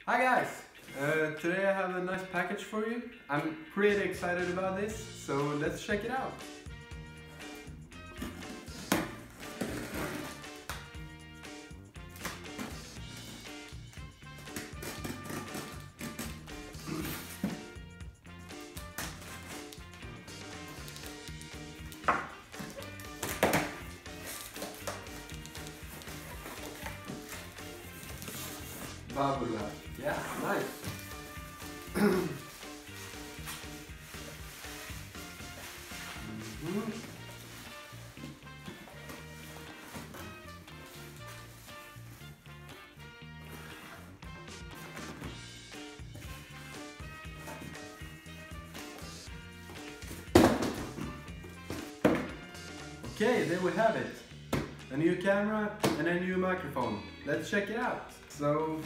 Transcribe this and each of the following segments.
Hi guys! Today I have a nice package for you. I'm pretty excited about this, so let's check it out. Babula. Yeah, nice. Okay, there we have it. A new camera and a new microphone. Let's check it out. So,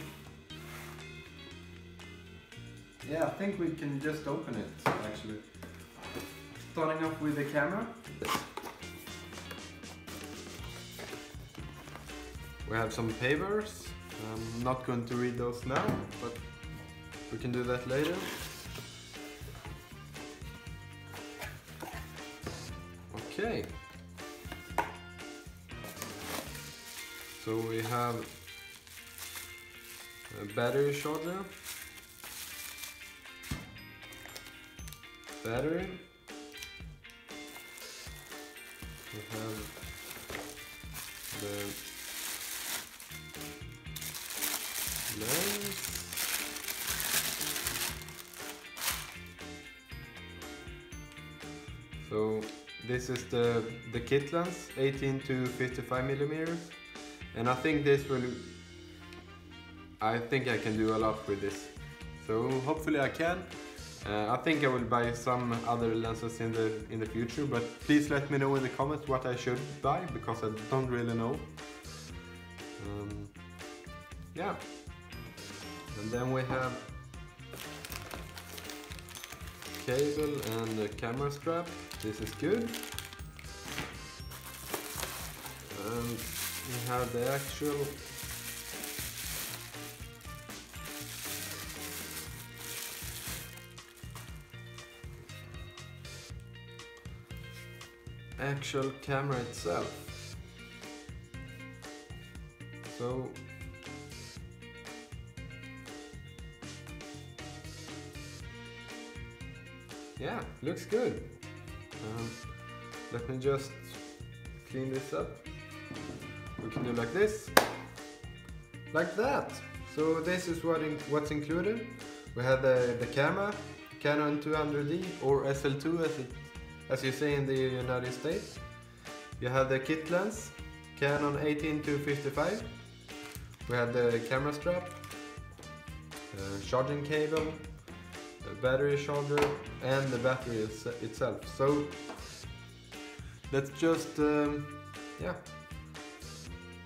yeah, I think we can just open it, actually. Starting off with the camera. We have some papers. I'm not going to read those now, but we can do that later. Okay. So we have a battery charger. Battery. We have the lens. So this is the kit lens, 18 to 55 millimeters, and I think I think I can do a lot with this. So hopefully I can. I think I will buy some other lenses in the future, but please let me know in the comments what I should buy, because I don't really know. Yeah. And then we have cable and a camera strap. This is good. And we have the actual camera itself. So yeah, looks good. Let me just clean this up. We can do like this, like that. So this is what's included. We have the camera, Canon 200D or SL2 as you say in the United States. You have the kit lens, Canon 18 to 55. We have the camera strap, charging cable, the battery charger, and the battery itself. So let's just yeah,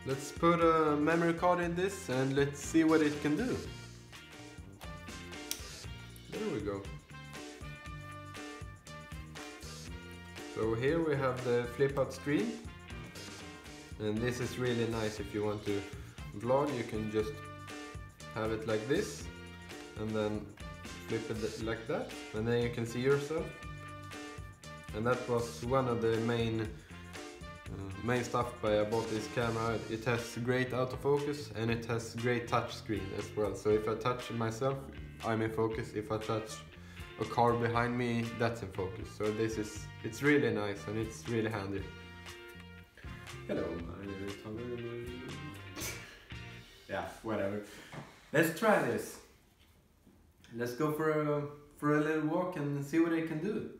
let's put a memory card in this and let's see what it can do. There we go. So here we have the flip out screen, and this is really nice if you want to vlog. You can just have it like this and then flip it like that, and then you can see yourself. And that was one of the main stuff why I bought this camera. It has great autofocus and it has great touch screen as well. So if I touch myself, I'm in focus. If I touch a car behind me, that's in focus. So it's really nice and it's really handy. Hello, my name is Tommy. Yeah, whatever. Let's try this. Let's go for a little walk and see what it can do.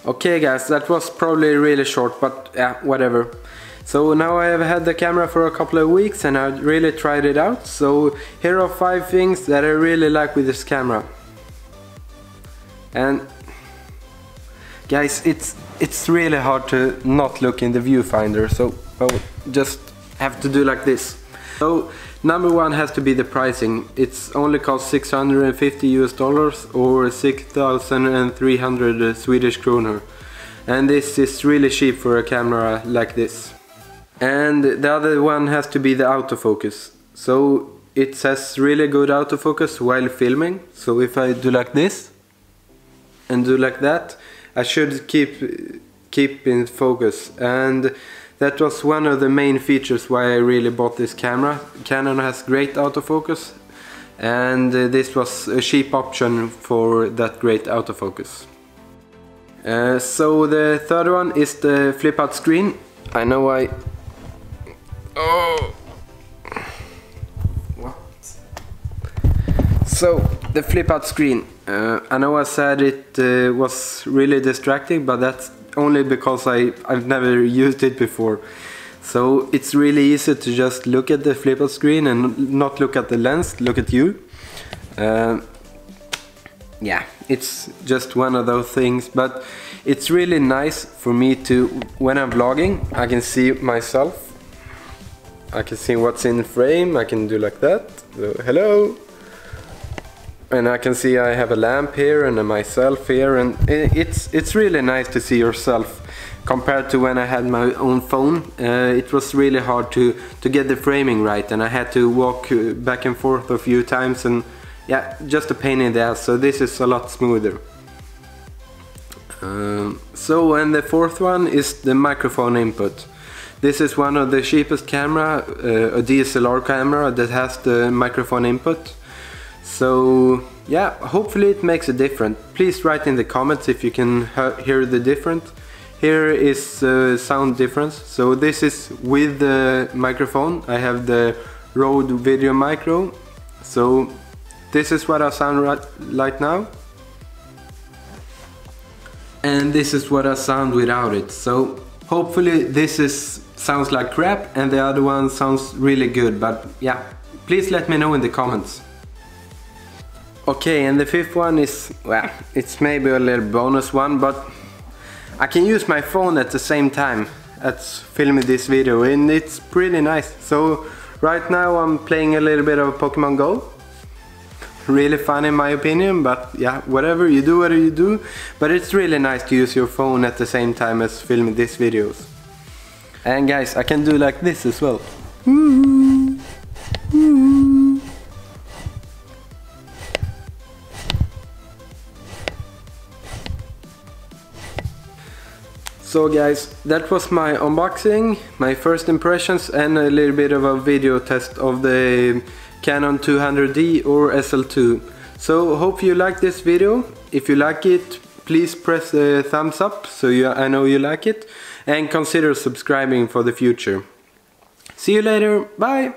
Okay guys, that was probably really short, but yeah, whatever. So now I have had the camera for a couple of weeks and I really tried it out. So here are 5 things that I really like with this camera. And guys, it's really hard to not look in the viewfinder, so I'll just have to do like this. So number 1 has to be the pricing. It's only cost $650 or 6,300 Swedish kronor. And this is really cheap for a camera like this. And the other one has to be the autofocus. So it has really good autofocus while filming. So if I do like this and do like that, I should keep in focus. And that was one of the main features why I really bought this camera. Canon has great autofocus, and this was a cheap option for that great autofocus. So the third one is the flip out screen. I know I... Oh! What? So the flip out screen. I know I said it was really distracting, but that's only because I've never used it before. So it's really easy to just look at the flip out screen and not look at the lens, look at you. Yeah, it's just one of those things, but it's really nice for me to, when I'm vlogging, I can see myself. I can see what's in frame, I can do like that, so, hello. And I can see I have a lamp here and myself here, and it's really nice to see yourself compared to when I had my own phone. It was really hard to get the framing right, and I had to walk back and forth a few times, and yeah, just a pain in the ass. So this is a lot smoother. So, and the fourth one is the microphone input. This is one of the cheapest camera, a DSLR camera that has the microphone input. So yeah, hopefully it makes a difference. Please write in the comments if you can hear the difference. Here is sound difference. So this is with the microphone. I have the Rode Video Micro. So this is what I sound like now. And this is what I sound without it. So hopefully this sounds like crap and the other one sounds really good. But yeah, please let me know in the comments. Okay, and the fifth one is, well, it's maybe a little bonus one, but I can use my phone at the same time as filming this video, and it's pretty nice. So right now I'm playing a little bit of Pokemon Go. Really fun in my opinion, but yeah, whatever you do, but it's really nice to use your phone at the same time as filming these videos. And guys, I can do like this as well. So guys, that was my unboxing, my first impressions, and a little bit of a video test of the Canon 200D or SL2. So hope you like this video. If you like it, please press the thumbs up so I know you like it, and consider subscribing for the future. See you later, bye!